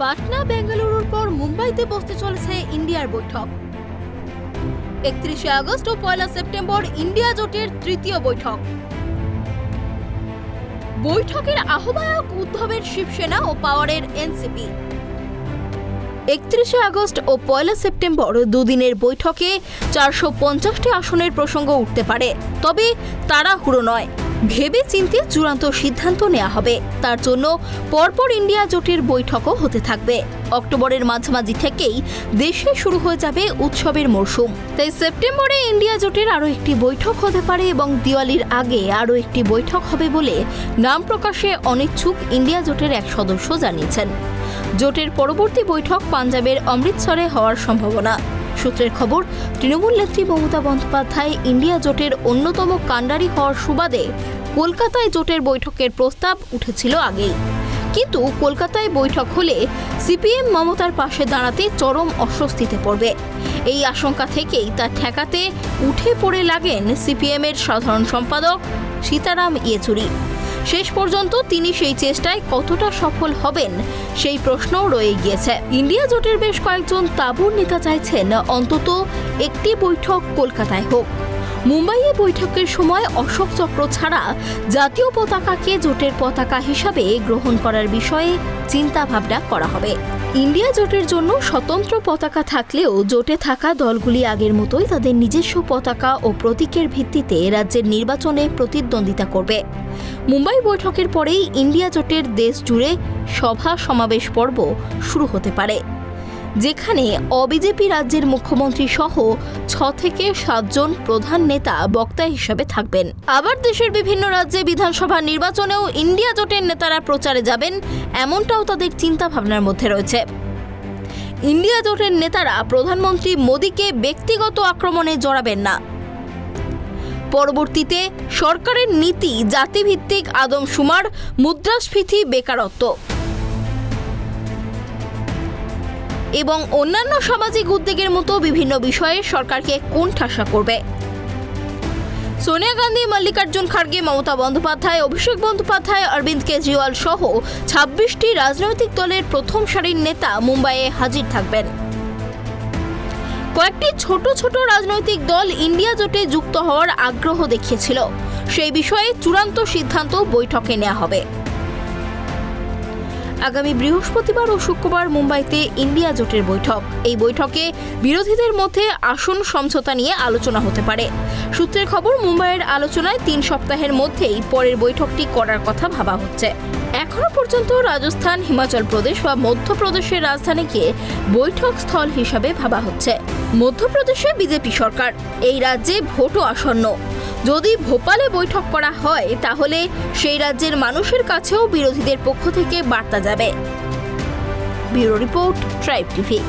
পাটনা বেঙ্গালুরুর পর মুম্বাইতে বসতে চলেছে ইন্ডিয়ার বৈঠক। 31 আগস্ট ও 1 সেপ্টেম্বর ইন্ডিয়া জোটের তৃতীয় বৈঠক। বৈঠকের আহ্বায়ক উদ্ধবের শিবসেনা ও পাওয়ারের এনসিপি। 31 আগস্ট ও 1 সেপ্টেম্বর দুদিনের বৈঠকে 450টি আসনের প্রসঙ্গ উঠতে পারে। তবে তাড়াহুড়ো নয়, ভেবে চিন্তে চূড়ান্ত সিদ্ধান্ত নেওয়া হবে। তার জন্য পরপর ইন্ডিয়া জোটের বৈঠকও হতে থাকবে। অক্টোবরের মাঝামাঝি থেকেই দেশে শুরু হয়ে যাবে উৎসবের মরশুম। তাই সেপ্টেম্বরে ইন্ডিয়া জোটের আরও একটি বৈঠক হতে পারে এবং দিওয়ালির আগে আরও একটি বৈঠক হবে বলে নাম প্রকাশে অনিচ্ছুক ইন্ডিয়া জোটের এক সদস্য জানিয়েছেন। জোটের পরবর্তী বৈঠক পাঞ্জাবের অমৃতসরে হওয়ার সম্ভাবনা। সূত্রের খবর, তৃণমূল নেত্রী মমতা বন্দ্যোপাধ্যায় ইন্ডিয়া জোটের অন্যতম কাণ্ডারি হওয়ার সুবাদে কলকাতায় জোটের বৈঠকের প্রস্তাব উঠেছিল আগেই। কিন্তু কলকাতায় বৈঠক হলে সিপিএম মমতার পাশে দাঁড়াতে চরম অস্বস্তিতে পড়বে। এই আশঙ্কা থেকেই তা ঠেকাতে উঠে পড়ে লাগেন সিপিএমের সাধারণ সম্পাদক সীতারাম ইয়েচুরি। শেষ পর্যন্ত তিনি সেই চেষ্টায় কতটা সফল হবেন সেই প্রশ্নও রয়ে গিয়েছে। ইন্ডিয়া জোটের বেশ কয়েকজন তাঁবুর নেতা চাইছেন অন্তত একটি বৈঠক কলকাতায় হোক। মুম্বাইয়ে বৈঠকের সময় অশোক চক্র ছাড়া জাতীয় পতাকাকে জোটের পতাকা হিসাবে গ্রহণ করার বিষয়ে চিন্তা ভাবনা করা হবে। ইন্ডিয়া জোটের জন্য স্বতন্ত্র পতাকা থাকলেও জোটে থাকা দলগুলি আগের মতোই তাদের নিজস্ব পতাকা ও প্রতীকের ভিত্তিতে রাজ্যের নির্বাচনে প্রতিদ্বন্দ্বিতা করবে। মুম্বাই বৈঠকের পরেই ইন্ডিয়া জোটের দেশ জুড়ে সভা সমাবেশ পর্ব শুরু হতে পারে, যেখানে অবিজেপি রাজ্যের মুখ্যমন্ত্রী সহ 6 থেকে 7 জন প্রধান নেতা বক্তা হিসেবে থাকবেন। আবার দেশের বিভিন্ন রাজ্যে বিধানসভা নির্বাচনেও ইন্ডিয়া জোটের নেতারা প্রচারে যাবেন, এমনটাও তাদের চিন্তা ভাবনার মধ্যে রয়েছে। ইন্ডিয়া জোটের নেতারা প্রধানমন্ত্রী মোদীকে ব্যক্তিগত আক্রমণে জড়াবেন না। পরবর্তীতে সরকারের নীতি জাতিভিত্তিক আদমশুমার, মুদ্রাস্ফীতি, বেকারত্ব এবং অন্যান্য সামাজিক উদ্যোগের মতো বিভিন্ন বিষয়ে সরকারকে কোণঠাসা করবে। সোনিয়া গান্ধী, মল্লিকার্জুন খার্গে, মমতা বন্দ্যোপাধ্যায়, অভিষেক বন্দ্যোপাধ্যায়, অরবিন্দ কেজরিওয়াল সহ 26টি রাজনৈতিক দলের প্রথম সারির নেতা মুম্বাইয়ে হাজির থাকবেন। কয়েকটি ছোট ছোট রাজনৈতিক দল ইন্ডিয়া জোটে যুক্ত হওয়ার আগ্রহ দেখিয়েছিল। সেই বিষয়ে চূড়ান্ত সিদ্ধান্ত বৈঠকে নেওয়া হবে। আগামী বৃহস্পতিবার ও শুক্রবার মুম্বাইতে ইন্ডিয়া জোটের বৈঠক। এই বৈঠকে বিরোধীদের মধ্যে আসন সমঝোতা নিয়ে আলোচনা হতে পারে। সূত্রের খবর, মুম্বাইয়ের আলোচনায় 3 সপ্তাহের মধ্যেই পরের বৈঠকটি করার কথা ভাবা হচ্ছে। এখনো পর্যন্ত রাজস্থান, হিমাচল প্রদেশ বা মধ্যপ্রদেশের রাজধানীকে বৈঠক স্থল হিসাবে ভাবা হচ্ছে। মধ্যপ্রদেশে বিজেপি সরকার, এই রাজ্যে ভোটও আসন্ন। যদি ভোপালে বৈঠক করা হয় তাহলে সেই রাজ্যের মানুষের কাছেও বিরোধীদের পক্ষ থেকে বার্তা যাবে। Bureau report, tribe TV.